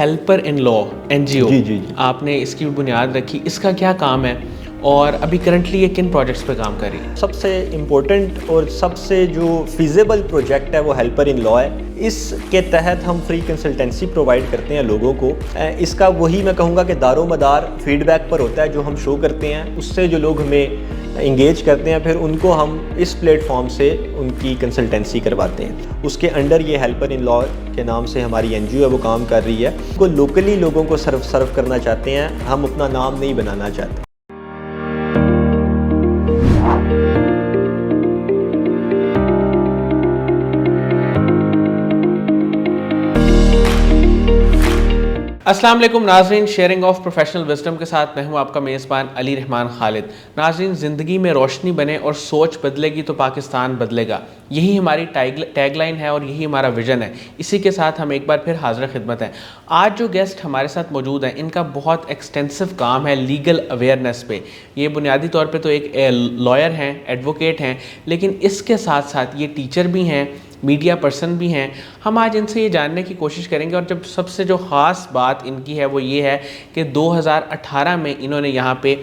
Helper in law NGO जी जी जी आपने इसकी बुनियाद रखी, इसका क्या काम है और अभी करंटली ये किन प्रोजेक्ट्स पे काम कर रही है? सबसे इम्पोर्टेंट और सबसे जो फिजिबल प्रोजेक्ट है वो हेल्पर इन लॉ है। इसके तहत हम फ्री कंसल्टेंसी प्रोवाइड करते हैं लोगों को। इसका वही मैं कहूँगा कि दारोमदार फीडबैक पर होता है जो हम शो करते हैं, उससे जो लोग हमें इंगेज करते हैं फिर उनको हम इस प्लेटफॉर्म से उनकी कंसल्टेंसी करवाते हैं। उसके अंडर ये हेल्पर इन लॉ के नाम से हमारी NGO है वो काम कर रही है। वो लोकली लोगों को सर्व करना चाहते हैं, हम अपना नाम नहीं बनाना चाहते। अस्सलाम वालेकुम नाज़रीन, शेयरिंग ऑफ प्रोफेशनल विजडम के साथ मैं हूं आपका मेज़बान अली रहमान खालिद। नाज़रीन, ज़िंदगी में रोशनी बने और सोच बदलेगी तो पाकिस्तान बदलेगा, यही हमारी टैगलाइन है और यही हमारा विज़न है। इसी के साथ हम एक बार फिर हाज़िर खिदमत हैं। आज जो गेस्ट हमारे साथ मौजूद हैं इनका बहुत एक्सटेंसिव काम है लीगल अवेयरनेस पे। ये बुनियादी तौर पर तो एक लॉयर हैं, एडवोकेट हैं, लेकिन इसके साथ साथ ये टीचर भी हैं, मीडिया पर्सन भी हैं। हम आज इनसे ये जानने की कोशिश करेंगे और जब सबसे जो ख़ास बात इनकी है वो ये है कि 2018 में इन्होंने यहाँ पे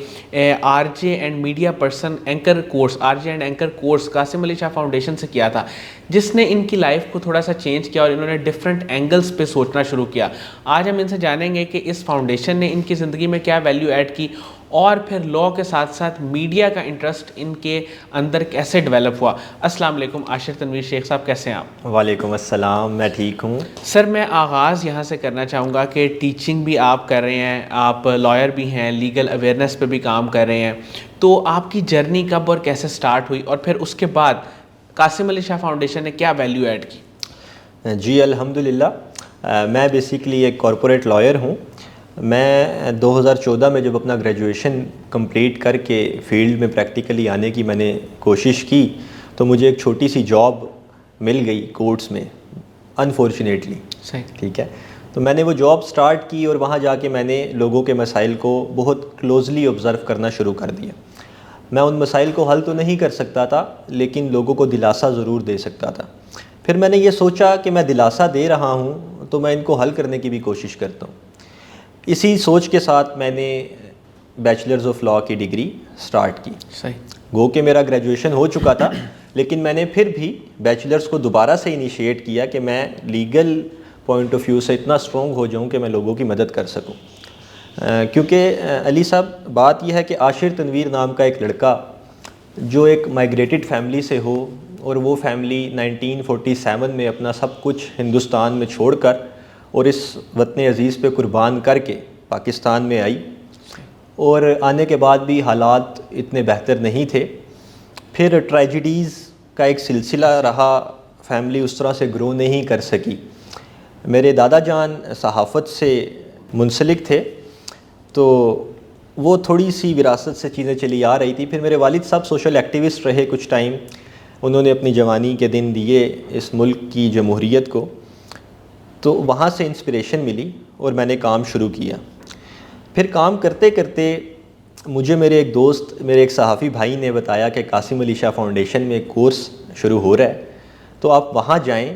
RJ and media person anchor course, RJ and anchor course Qasim Ali Shah foundation से किया था, जिसने इनकी लाइफ को थोड़ा सा चेंज किया और इन्होंने डिफरेंट एंगल्स पे सोचना शुरू किया। आज हम इनसे जानेंगे कि इस फाउंडेशन ने इनकी ज़िंदगी में क्या वैल्यू ऐड की और फिर लॉ के साथ साथ मीडिया का इंटरेस्ट इनके अंदर कैसे डेवलप हुआ। अस्सलाम वालेकुम आशिर तनवीर शेख साहब, कैसे हैं आप? वालेकुम अस्सलाम, मैं ठीक हूँ सर। मैं आगाज़ यहाँ से करना चाहूँगा कि टीचिंग भी आप कर रहे हैं, आप लॉयर भी हैं, लीगल अवेयरनेस पे भी काम कर रहे हैं, तो आपकी जर्नी कब और कैसे स्टार्ट हुई और फिर उसके बाद कासिम अली शाह फाउंडेशन ने क्या वैल्यू ऐड की? जी अल्हम्दुलिल्लाह। मैं बेसिकली एक कॉरपोरेट लॉयर हूँ। मैं 2014 में जब अपना ग्रेजुएशन कंप्लीट करके फील्ड में प्रैक्टिकली आने की मैंने कोशिश की तो मुझे एक छोटी सी जॉब मिल गई कोर्ट्स में, अनफॉर्चुनेटली। सही, ठीक है। तो मैंने वो जॉब स्टार्ट की और वहाँ जाके मैंने लोगों के मसाइल को बहुत क्लोजली ऑब्ज़र्व करना शुरू कर दिया। मैं उन मसाइल को हल तो नहीं कर सकता था, लेकिन लोगों को दिलासा ज़रूर दे सकता था। फिर मैंने ये सोचा कि मैं दिलासा दे रहा हूँ तो मैं इनको हल करने की भी कोशिश करता हूँ। इसी सोच के साथ मैंने बैचलर्स ऑफ लॉ की डिग्री स्टार्ट की। सही। गो के मेरा ग्रेजुएशन हो चुका था, लेकिन मैंने फिर भी बैचलर्स को दोबारा से इनिशिएट किया कि मैं लीगल पॉइंट ऑफ व्यू से इतना स्ट्रॉन्ग हो जाऊं कि मैं लोगों की मदद कर सकूं। क्योंकि अली साहब, बात यह है कि आशिर तनवीर नाम का एक लड़का जो एक माइग्रेटेड फैमिली से हो और वो फैमिली 1947 में अपना सब कुछ हिंदुस्तान में छोड़कर और इस वतन अज़ीज़ पे कुर्बान करके पाकिस्तान में आई और आने के बाद भी हालात इतने बेहतर नहीं थे। फिर ट्रेजिडीज़ का एक सिलसिला रहा, फैमिली उस तरह से ग्रो नहीं कर सकी। मेरे दादा जान सहाफ़त से मुंसलिक थे तो वो थोड़ी सी विरासत से चीज़ें चली आ रही थी। फिर मेरे वालिद साहब सोशल एक्टिविस्ट रहे कुछ टाइम, उन्होंने अपनी जवानी के दिन दिए इस मुल्क की जमहूरियत को, तो वहाँ से इंस्पिरेशन मिली और मैंने काम शुरू किया। फिर काम करते करते मुझे मेरे एक दोस्त, मेरे एक सहाफ़ी भाई ने बताया कि कासिम अली शाह फाउंडेशन में एक कोर्स शुरू हो रहा है, तो आप वहाँ जाएं।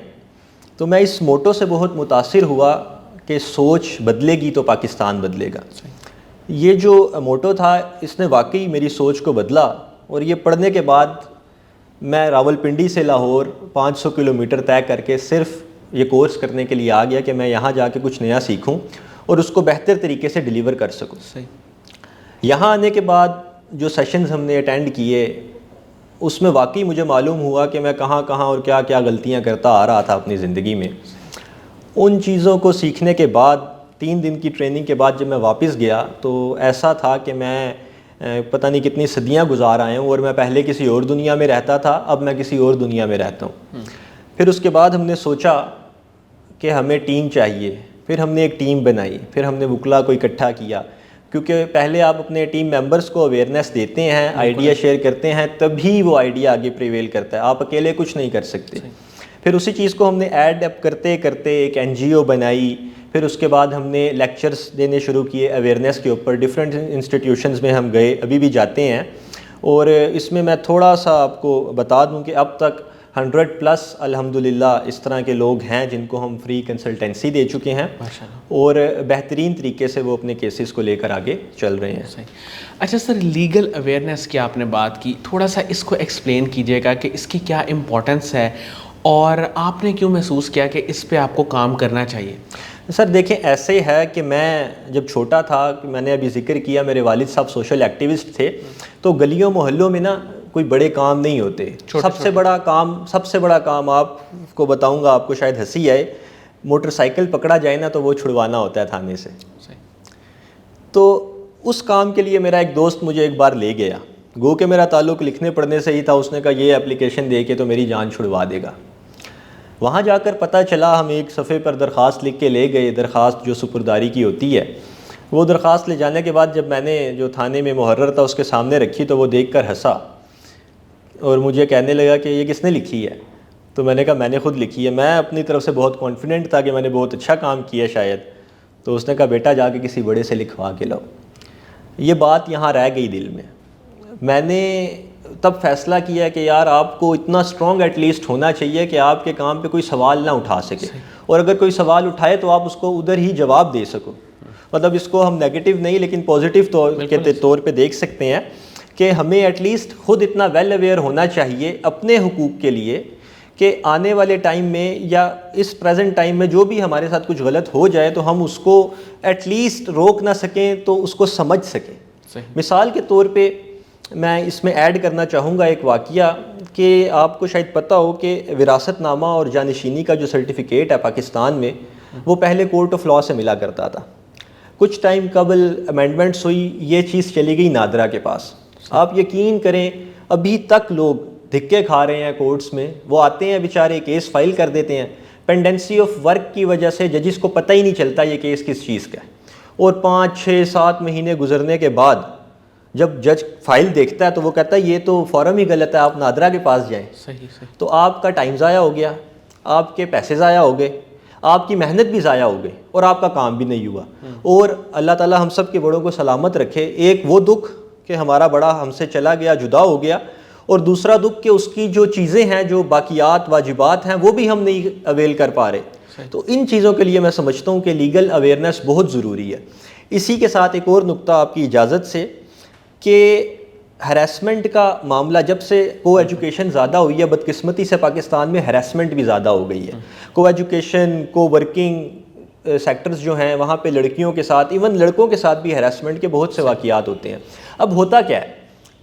तो मैं इस मोटो से बहुत मुतासिर हुआ कि सोच बदलेगी तो पाकिस्तान बदलेगा। ये जो मोटो था इसने वाकई मेरी सोच को बदला और ये पढ़ने के बाद मैं रावलपिंडी से लाहौर 500 किलोमीटर तय करके सिर्फ़ ये कोर्स करने के लिए आ गया कि मैं यहाँ जाके कुछ नया सीखूं और उसको बेहतर तरीके से डिलीवर कर सकूं। सही। यहाँ आने के बाद जो सेशंस हमने अटेंड किए उसमें वाकई मुझे मालूम हुआ कि मैं कहाँ कहाँ और क्या क्या गलतियाँ करता आ रहा था अपनी ज़िंदगी में। उन चीज़ों को सीखने के बाद 3 दिन की ट्रेनिंग के बाद जब मैं वापस गया तो ऐसा था कि मैं पता नहीं कितनी सदियाँ गुजार आया हूँ और मैं पहले किसी और दुनिया में रहता था, अब मैं किसी और दुनिया में रहता हूँ। फिर उसके बाद हमने सोचा कि हमें टीम चाहिए। फिर हमने एक टीम बनाई, फिर हमने वकला को इकट्ठा किया, क्योंकि पहले आप अपने टीम मेंबर्स को अवेयरनेस देते हैं, आइडिया शेयर करते हैं, तभी वो आइडिया आगे प्रिवेल करता है। आप अकेले कुछ नहीं कर सकते। फिर उसी चीज़ को हमने ऐड अप करते करते एक NGO बनाई। फिर उसके बाद हमने लेक्चर्स देने शुरू किए अवेयरनेस के ऊपर, डिफरेंट इंस्टीट्यूशंस में हम गए, अभी भी जाते हैं। और इसमें मैं थोड़ा सा आपको बता दूं कि अब तक 100+ अल्हम्दुलिल्लाह इस तरह के लोग हैं जिनको हम फ्री कंसल्टेंसी दे चुके हैं और बेहतरीन तरीके से वो अपने केसेस को लेकर आगे चल रहे हैं। सही। अच्छा सर, लीगल अवेयरनेस की आपने बात की, थोड़ा सा इसको एक्सप्लेन कीजिएगा कि इसकी क्या इम्पोर्टेंस है और आपने क्यों महसूस किया कि इस पे आपको काम करना चाहिए? सर देखें, ऐसे है कि मैं जब छोटा था, मैंने अभी जिक्र किया मेरे वालिद साहब सोशल एक्टिविस्ट थे, तो गलियों मोहल्लों में ना कोई बड़े काम नहीं होते। सबसे बड़ा काम आपको बताऊंगा, आपको शायद हंसी आए, मोटरसाइकिल पकड़ा जाए ना तो वो छुड़वाना होता है थाने से। तो उस काम के लिए मेरा एक दोस्त मुझे एक बार ले गया, गो के मेरा ताल्लुक़ लिखने पढ़ने से ही था। उसने कहा ये एप्लीकेशन दे के तो मेरी जान छुड़वा देगा। वहाँ जाकर पता चला, हम एक सफ़े पर दरख्वास्त लिख के ले गए, दरख्वास्त जो सुपुर्दारी की होती है। वो दरख्वास्त ले जाने के बाद जब मैंने जो थाने में मुहर्रर था उसके सामने रखी तो वो देखकर हंसा और मुझे कहने लगा कि ये किसने लिखी है? तो मैंने कहा मैंने ख़ुद लिखी है। मैं अपनी तरफ से बहुत कॉन्फिडेंट था कि मैंने बहुत अच्छा काम किया शायद। तो उसने कहा बेटा जाके किसी बड़े से लिखवा के लाओ। ये बात यहाँ रह गई दिल में। मैंने तब फैसला किया कि यार आपको इतना स्ट्रॉन्ग एटलीस्ट होना चाहिए कि आपके काम पे कोई सवाल ना उठा सके, और अगर कोई सवाल उठाए तो आप उसको उधर ही जवाब दे सको। मतलब इसको हम नेगेटिव नहीं लेकिन पॉजिटिव तौर पे देख सकते हैं कि हमें एटलीस्ट ख़ुद इतना वेल अवेयर होना चाहिए अपने हुकूक के लिए कि आने वाले टाइम में या इस प्रेजेंट टाइम में जो भी हमारे साथ कुछ गलत हो जाए तो हम उसको एटलीस्ट रोक ना सकें तो उसको समझ सकें। मिसाल के तौर पे मैं इसमें ऐड करना चाहूँगा एक वाक़या कि आपको शायद पता हो कि विरासतनामा और जानशीनी का जो सर्टिफिकेट है पाकिस्तान में, वो पहले कोर्ट ऑफ लॉ से मिला करता था। कुछ टाइम कबल अमेंडमेंट्स हुई, ये चीज़ चली गई नादरा के पास। आप यकीन करें अभी तक लोग धिक्के खा रहे हैं कोर्ट्स में। वो आते हैं बेचारे, केस फाइल कर देते हैं, पेंडेंसी ऑफ वर्क की वजह से जजिस को पता ही नहीं चलता ये केस किस चीज़ का है। और 5, 6, 7 महीने गुजरने के बाद जब जज फाइल देखता है तो वो कहता है ये तो फॉर्म ही गलत है, आप नादरा के पास जाएं। सही। तो आपका टाइम ज़ाया हो गया, आपके पैसे ज़ाया हो गए, आपकी मेहनत भी ज़ाया हो गई और आपका काम भी नहीं हुआ। और अल्लाह ताला हम सब के बड़ों को सलामत रखे। एक वो दुख कि हमारा बड़ा हमसे चला गया, जुदा हो गया, और दूसरा दुख कि उसकी जो चीज़ें हैं, जो बाकियात वाजिबात हैं, वो भी हम नहीं अवेल कर पा रहे। तो इन चीज़ों के लिए मैं समझता हूँ कि लीगल अवेयरनेस बहुत ज़रूरी है। इसी के साथ एक और नुक्ता आपकी इजाज़त से कि हरासमेंट का मामला जब से को एजुकेशन ज़्यादा हुई है, बदकिस्मती से पाकिस्तान में हरासमेंट भी ज़्यादा हो गई है। को एजुकेशन, को वर्किंग सेक्टर्स जो हैं वहाँ पे लड़कियों के साथ, इवन लड़कों के साथ भी हरासमेंट के बहुत से वाक़यात होते हैं। अब होता क्या है,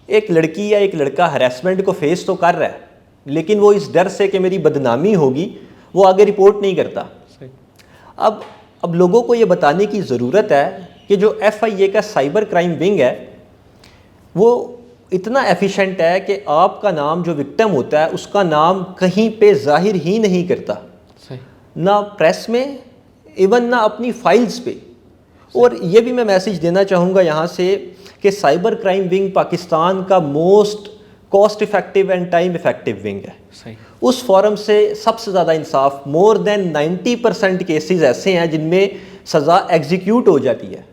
एक लड़की या एक लड़का हरासमेंट को फेस तो कर रहा है, लेकिन वो इस डर से कि मेरी बदनामी होगी वो आगे रिपोर्ट नहीं करता। अब लोगों को ये बताने की ज़रूरत है कि जो FIA का साइबर क्राइम विंग है वो इतना एफिशिएंट है कि आपका नाम जो विक्टिम होता है उसका नाम कहीं पे जाहिर ही नहीं करता, ना प्रेस में, इवन ना अपनी फाइल्स पे। और ये भी मैं मैसेज देना चाहूँगा यहाँ से कि साइबर क्राइम विंग पाकिस्तान का most cost effective and time effective wing है। उस फॉरम से सबसे ज़्यादा इंसाफ, मोर देन 90% केसेस ऐसे हैं जिनमें सज़ा एग्जीक्यूट हो जाती है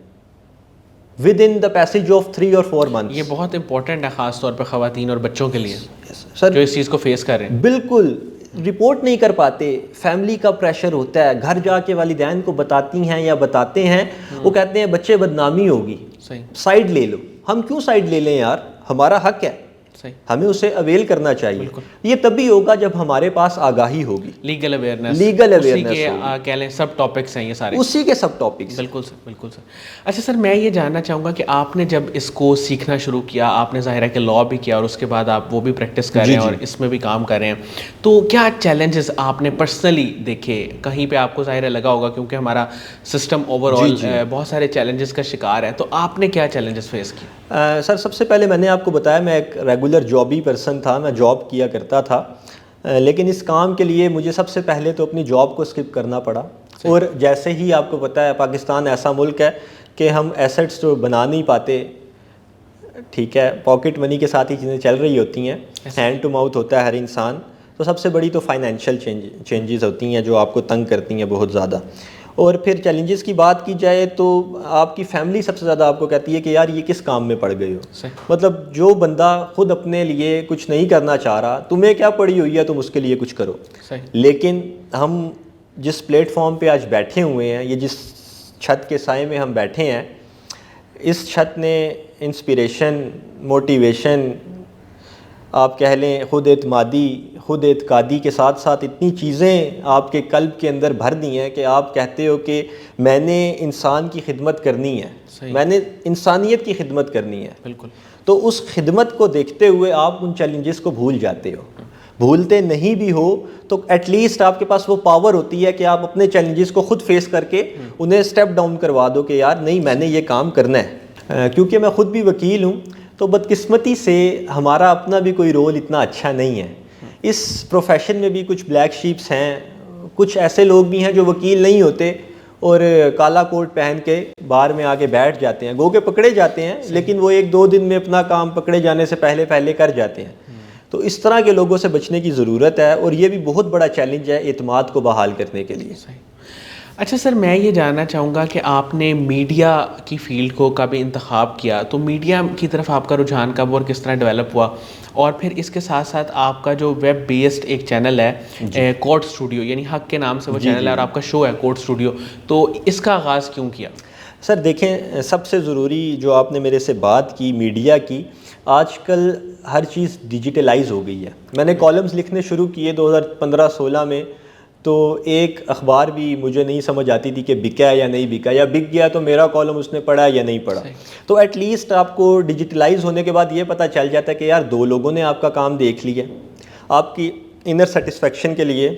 with in the passage of 3 और 4 मंथ्स। ये बहुत इंपॉर्टेंट है ख़ास तौर पर ख़वातीन और बच्चों के लिए सर, जो इस चीज़ को फेस कर रहे हैं। बिल्कुल रिपोर्ट नहीं कर पाते, फैमिली का प्रेशर होता है, घर जाके वालिदैन को बताती हैं या बताते हैं, वो कहते हैं बच्चे बदनामी होगी, साइड ले लो। हम क्यों साइड ले लें यार, हमारा हक है, हमें उसे अवेल करना चाहिए। ये तभी होगा जब हमारे पास आगाही होगी, लीगल अवेयरनेस कह लें सब टॉपिक्स हैं ये सारे, उसी के सब टॉपिक्स। बिल्कुल सर। अच्छा सर, मैं ये जानना चाहूँगा कि आपने जब इसको सीखना शुरू किया, आपने ज़ाहिर है कि लॉ भी किया और उसके बाद आप वो भी प्रैक्टिस कर रहे हैं और इसमें भी काम कर रहे हैं, तो क्या चैलेंजेस आपने पर्सनली देखे? कहीं पे आपको ज़ाहिर लगा होगा क्योंकि हमारा सिस्टम ओवरऑल बहुत सारे चैलेंजेस का शिकार है, तो आपने क्या चैलेंजेस फेस किए? सर सबसे पहले मैंने आपको बताया मैं एक रेगुलर जॉबी पर्सन था, मैं जॉब किया करता था, लेकिन इस काम के लिए मुझे सबसे पहले तो अपनी जॉब को स्किप करना पड़ा। और जैसे ही आपको पता है पाकिस्तान ऐसा मुल्क है कि हम एसेट्स तो बना नहीं पाते, ठीक है, पॉकेट मनी के साथ ही चीज़ें चल रही होती हैं, हैंड टू माउथ होता है हर इंसान। तो सबसे बड़ी तो फाइनेंशियल चेंजेस होती हैं जो आपको तंग करती हैं बहुत ज़्यादा। और फिर चैलेंजेस की बात की जाए तो आपकी फैमिली सबसे ज़्यादा आपको कहती है कि यार ये किस काम में पड़ गए हो। मतलब जो बंदा खुद अपने लिए कुछ नहीं करना चाह रहा, तुम्हें क्या पड़ी हुई है, तुम उसके लिए कुछ करो। लेकिन हम जिस प्लेटफॉर्म पे आज बैठे हुए हैं, ये जिस छत के साए में हम बैठे हैं, इस छत ने इंस्पिरेशन, मोटिवेशन, आप कह लें खुद एतमादी, खुद एतकादी के साथ साथ इतनी चीज़ें आपके कल्ब के अंदर भर दी हैं कि आप कहते हो कि मैंने इंसान की खिदमत करनी है, मैंने इंसानियत की खिदमत करनी है। बिल्कुल। तो उस खिदमत को देखते हुए आप उन चैलेंजेस को भूल जाते हो। भूलते नहीं भी हो तो एटलीस्ट आपके पास वो पावर होती है कि आप अपने चैलेंजेस को खुद फेस करके उन्हें स्टेप डाउन करवा दो कि यार नहीं, मैंने ये काम करना है। क्योंकि मैं खुद भी वकील हूँ, तो बदकिस्मती से हमारा अपना भी कोई रोल इतना अच्छा नहीं है। इस प्रोफेशन में भी कुछ ब्लैक शीप्स हैं, कुछ ऐसे लोग भी हैं जो वकील नहीं होते और काला कोट पहन के बार में आके बैठ जाते हैं, गो के पकड़े जाते हैं, लेकिन वो 1-2 दिन में अपना काम पकड़े जाने से पहले पहले कर जाते हैं। तो इस तरह के लोगों से बचने की ज़रूरत है, और ये भी बहुत बड़ा चैलेंज है एतमाद को बहाल करने के लिए। अच्छा सर, मैं ये जानना चाहूँगा कि आपने मीडिया की फ़ील्ड को कब इंतखाब किया, तो मीडिया की तरफ आपका रुझान कब और किस तरह डेवलप हुआ, और फिर इसके साथ साथ आपका जो वेब बेस्ड एक चैनल है कोर्ट स्टूडियो, यानी हक के नाम से वो चैनल है और आपका शो है कोर्ट स्टूडियो, तो इसका आगाज़ क्यों किया? सर देखें, सबसे ज़रूरी जो आपने मेरे से बात की मीडिया की, आजकल हर चीज़ डिजिटलाइज हो गई है। मैंने कॉलम्स लिखने शुरू किए 2015-16 में, तो एक अखबार भी मुझे नहीं समझ आती थी कि बिका है या नहीं बिका, या बिक गया तो मेरा कॉलम उसने पढ़ा या नहीं पढ़ा। तो एटलीस्ट आपको डिजिटलाइज होने के बाद ये पता चल जाता है कि यार 2 लोगों ने आपका काम देख लिया। आपकी इनर सेटिस्फेक्शन के लिए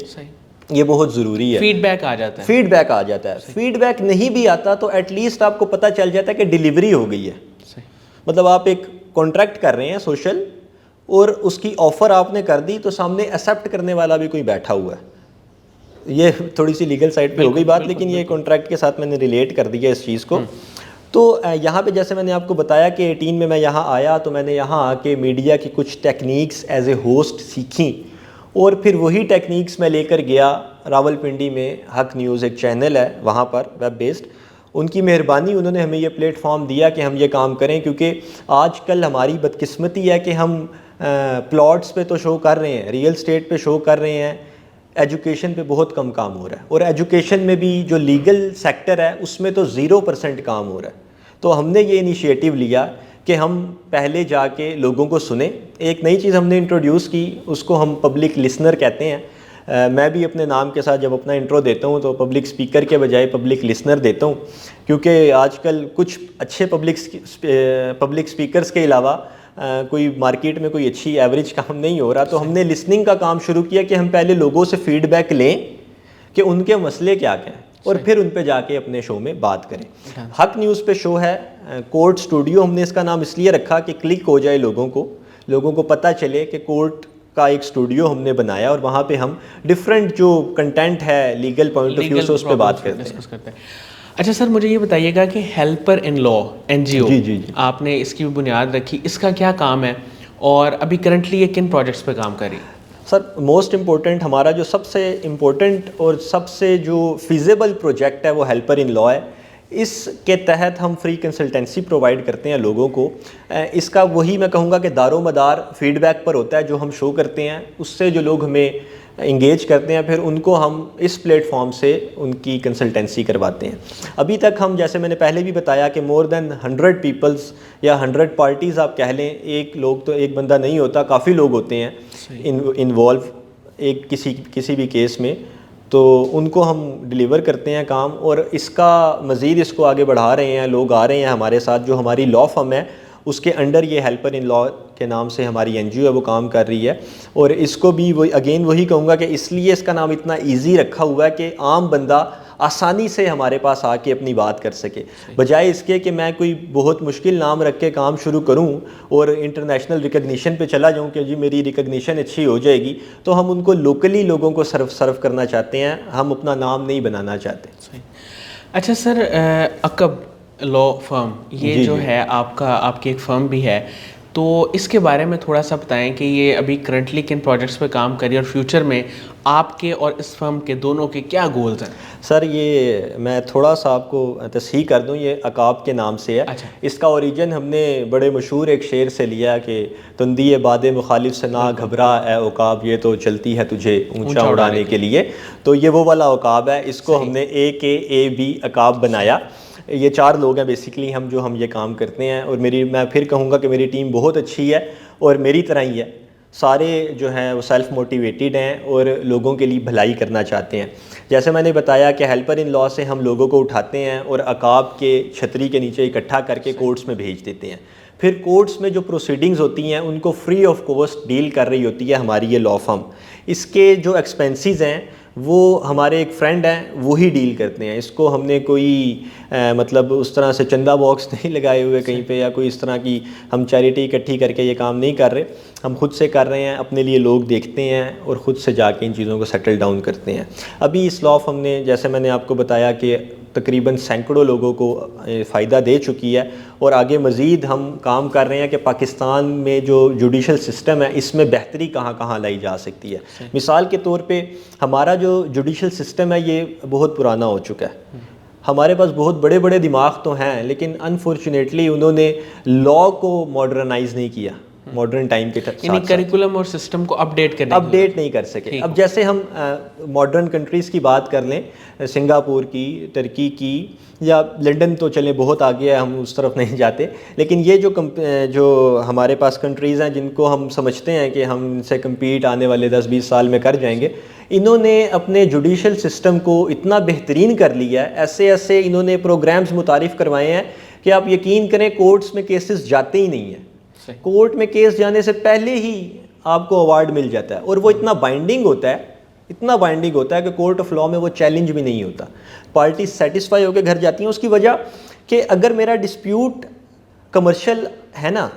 ये बहुत ज़रूरी है। फीडबैक आ जाता है। फीडबैक आ जाता है। फीडबैक नहीं भी आता तो एटलीस्ट आपको पता चल जाता है कि डिलीवरी हो गई है। मतलब आप एक कॉन्ट्रैक्ट कर रहे हैं सोशल, और उसकी ऑफ़र आपने कर दी, तो सामने एक्सेप्ट करने वाला भी कोई बैठा हुआ है। ये थोड़ी सी लीगल साइड पे हो गई बात, लेकिन ये कॉन्ट्रैक्ट के साथ मैंने रिलेट कर दिया इस चीज़ को। तो यहाँ पे जैसे मैंने आपको बताया कि 18 में मैं यहाँ आया, तो मैंने यहाँ आके मीडिया की कुछ टेक्निक्स एज ए होस्ट सीखी, और फिर वही टेक्निक्स मैं लेकर गया रावलपिंडी में। हक न्यूज़ एक चैनल है वहाँ पर वेब बेस्ड, उनकी मेहरबानी, उन्होंने हमें ये प्लेटफॉर्म दिया कि हम ये काम करें। क्योंकि आजकल हमारी बदकिस्मती है कि हम प्लॉट्स पे तो शो कर रहे हैं, रियल स्टेट पे शो कर रहे हैं, एजुकेशन पे बहुत कम काम हो रहा है, और एजुकेशन में भी जो लीगल सेक्टर है उसमें तो 0% काम हो रहा है। तो हमने ये इनिशिएटिव लिया कि हम पहले जाके लोगों को सुने। एक नई चीज़ हमने इंट्रोड्यूस की, उसको हम पब्लिक लिसनर कहते हैं। मैं भी अपने नाम के साथ जब अपना इंट्रो देता हूँ तो पब्लिक स्पीकर के बजाय पब्लिक लिसनर देता हूँ, क्योंकि आजकल कुछ अच्छे पब्लिक स्पीकर्स के अलावा कोई मार्केट में कोई अच्छी एवरेज काम नहीं हो रहा। तो हमने लिसनिंग का काम शुरू किया कि हम पहले लोगों से फीडबैक लें कि उनके मसले क्या क्या हैं, और फिर उन पे जाके अपने शो में बात करें। हक न्यूज़ पे शो है कोर्ट स्टूडियो, हमने इसका नाम इसलिए रखा कि क्लिक हो जाए लोगों को पता चले कि कोर्ट का एक स्टूडियो हमने बनाया, और वहाँ पे हम डिफरेंट जो कंटेंट है लीगल पॉइंट ऑफ व्यू से उस पर बात करते हैं। अच्छा सर, मुझे ये बताइएगा कि हेल्पर इन लॉ NGO जी, आपने इसकी भी बुनियाद रखी, इसका क्या काम है और अभी करंटली ये किन प्रोजेक्ट्स पे काम कर रही है? सर मोस्ट इम्पोर्टेंट, हमारा जो सबसे इम्पोर्टेंट और सबसे जो फिजिबल प्रोजेक्ट है वो हेल्पर इन लॉ है। इसके तहत हम फ्री कंसल्टेंसी प्रोवाइड करते हैं लोगों को। इसका वही मैं कहूँगा कि दारोमदार फीडबैक पर होता है। जो हम शो करते हैं उससे जो लोग हमें इंगेज करते हैं, फिर उनको हम इस प्लेटफॉर्म से उनकी कंसल्टेंसी करवाते हैं। अभी तक हम, जैसे मैंने पहले भी बताया कि मोर देन 100 पीपल्स या 100 पार्टीज़ आप कह लें, एक बंदा नहीं होता, काफ़ी लोग होते हैं इन्वॉल्व एक किसी भी केस में, तो उनको हम डिलीवर करते हैं काम। और इसका मज़ीद इसको आगे बढ़ा रहे हैं, लोग आ रहे हैं हमारे साथ। जो हमारी लॉ फर्म है उसके अंडर ये हेल्पर इन लॉ के नाम से हमारी NGO है, वो काम कर रही है। और इसको भी वही कहूँगा कि इसलिए इसका नाम इतना इजी रखा हुआ है कि आम बंदा आसानी से हमारे पास आके अपनी बात कर सके, बजाय इसके कि मैं कोई बहुत मुश्किल नाम रख के काम शुरू करूं और इंटरनेशनल रिकग्निशन पे चला जाऊं कि जी मेरी रिकग्निशन अच्छी हो जाएगी। तो हम उनको लोकली लोगों को सर्व करना चाहते हैं, हम अपना नाम नहीं बनाना चाहते। अच्छा सर, अकब लॉ फर्म ये जो है आपकी एक फ़र्म भी है, तो इसके बारे में थोड़ा सा बताएं कि ये अभी करंटली किन प्रोजेक्ट्स पे काम करिए और फ्यूचर में आपके और इस फर्म के दोनों के क्या गोल्स हैं। सर ये मैं थोड़ा सा आपको तस्हीह कर दूं, ये अकाब के नाम से है। अच्छा। इसका ओरिजिन हमने बड़े मशहूर एक शेर से लिया कि तुंदी बाद मुखालिफ से ना घबरा ए उकाब, ये तो चलती है तुझे ऊंचा उड़ाने के लिए। तो ये वो वाला उकाब है, इसको हमने AKAB अकाब बनाया। ये 4 लोग हैं बेसिकली हम ये काम करते हैं। और मैं फिर कहूँगा कि मेरी टीम बहुत अच्छी है और मेरी तरह ही है। सारे जो हैं वो सेल्फ मोटिवेटेड हैं और लोगों के लिए भलाई करना चाहते हैं। जैसे मैंने बताया कि हेल्पर इन लॉ से हम लोगों को उठाते हैं और अकाब के छतरी के नीचे इकट्ठा करके कोर्ट्स में भेज देते हैं। फिर कोर्ट्स में जो प्रोसीडिंग्स होती हैं उनको फ्री ऑफ कॉस्ट डील कर रही होती है हमारी ये लॉ फर्म। इसके जो एक्सपेंसेस हैं वो हमारे एक फ्रेंड हैं वो ही डील करते हैं। इसको हमने कोई मतलब उस तरह से चंदा बॉक्स नहीं लगाए हुए कहीं पे, या कोई इस तरह की हम चैरिटी इकट्ठी करके ये काम नहीं कर रहे। हम खुद से कर रहे हैं, अपने लिए लोग देखते हैं और ख़ुद से जाके इन चीज़ों को सेटल डाउन करते हैं। अभी इस लॉ फर्म ने, जैसे मैंने आपको बताया कि तकरीबन सैकड़ों लोगों को फ़ायदा दे चुकी है और आगे मज़ीद हम काम कर रहे हैं कि पाकिस्तान में जो जुडिशल सिस्टम है इसमें बेहतरी कहाँ कहाँ लाई जा सकती है। मिसाल के तौर पे हमारा जो जुडिशल सिस्टम है ये बहुत पुराना हो चुका है। हमारे पास बहुत बड़े बड़े दिमाग तो हैं, लेकिन अनफॉर्चुनेटली उन्होंने लॉ को मॉडर्नाइज नहीं किया मॉडर्न टाइम के साथ। करिकुलम और सिस्टम को अपडेट नहीं कर सके। अब जैसे हम मॉडर्न कंट्रीज़ की बात कर लें, सिंगापुर की, तुर्की की, या लंदन तो चलें बहुत आगे है, हम उस तरफ नहीं जाते। लेकिन ये जो हमारे पास कंट्रीज़ हैं जिनको हम समझते हैं कि हम इनसे कम्पीट आने वाले 10-20 साल में कर जाएंगे, इन्होंने अपने जुडिशल सिस्टम को इतना बेहतरीन कर लिया है। ऐसे ऐसे इन्होंने प्रोग्राम्स मुतारिफ़ करवाए हैं कि आप यकीन करें कोर्ट्स में केसेस जाते ही नहीं हैं। कोर्ट में केस जाने से पहले ही आपको अवार्ड मिल जाता है और वो इतना बाइंडिंग होता है कि कोर्ट ऑफ लॉ में वो चैलेंज भी नहीं होता। पार्टी सेटिस्फाई होकर घर जाती हैं। उसकी वजह कि अगर मेरा डिस्प्यूट कमर्शियल है ना,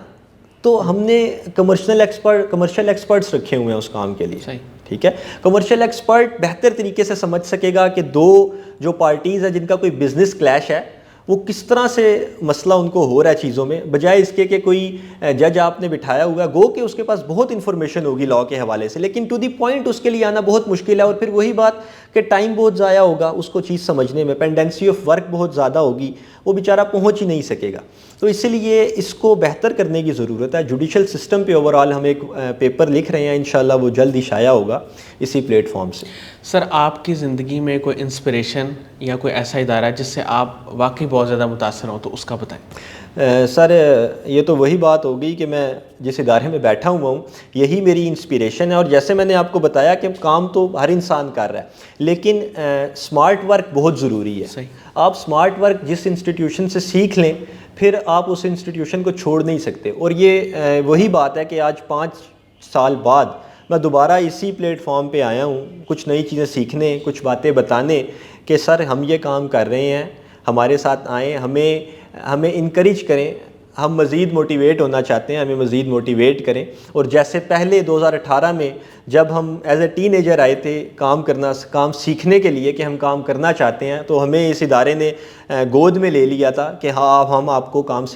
तो हमने कमर्शियल एक्सपर्ट्स रखे हुए हैं उस काम के लिए। ठीक है, कमर्शियल एक्सपर्ट बेहतर तरीके से समझ सकेगा कि दो जो पार्टीज़ है जिनका कोई बिजनेस क्लैश है वो किस तरह से मसला उनको हो रहा है चीज़ों में, बजाय इसके कि कोई जज आपने बिठाया हुआ है, गो कि उसके पास बहुत इन्फॉर्मेशन होगी लॉ के हवाले से, लेकिन टू दी पॉइंट उसके लिए आना बहुत मुश्किल है। और फिर वही बात कि टाइम बहुत ज़ाया होगा उसको चीज़ समझने में, पेंडेंसी ऑफ वर्क बहुत ज़्यादा होगी, वो बेचारा पहुँच ही नहीं सकेगा। तो इसलिए इसको बेहतर करने की ज़रूरत है। जुडिशल सिस्टम पे ओवरऑल हम एक पेपर लिख रहे हैं, इंशाल्लाह वो जल्द ही शाया होगा इसी प्लेटफॉर्म से। सर, आपकी ज़िंदगी में कोई इंस्पिरेशन या कोई ऐसा इदारा जिससे आप वाकई बहुत ज़्यादा मुतासर हो, तो उसका बताएं। सर ये तो वही बात होगी कि मैं जिस इदारे में बैठा हुआ हूँ यही मेरी इंस्पिरेशन है। और जैसे मैंने आपको बताया कि काम तो हर इंसान कर रहा है, लेकिन स्मार्ट वर्क बहुत ज़रूरी है। सही। आप स्मार्ट वर्क जिस इंस्टीट्यूशन से सीख लें फिर आप उस इंस्टीट्यूशन को छोड़ नहीं सकते। और ये वही बात है कि आज 5 साल बाद मैं दोबारा इसी प्लेटफॉर्म पे आया हूँ, कुछ नई चीज़ें सीखने, कुछ बातें बताने कि सर हम ये काम कर रहे हैं, हमारे साथ आएँ, हमें इनकरेज करें। हम मज़ीद मोटिवेट होना चाहते हैं, हमें मज़ीद मोटिवेट करें। और जैसे पहले 2018 में जब हम एज ए टीनेजर आए थे काम सीखने के लिए कि हम काम करना चाहते हैं, तो हमें इस इदारे ने गोद में ले लिया था कि हाँ हम आपको काम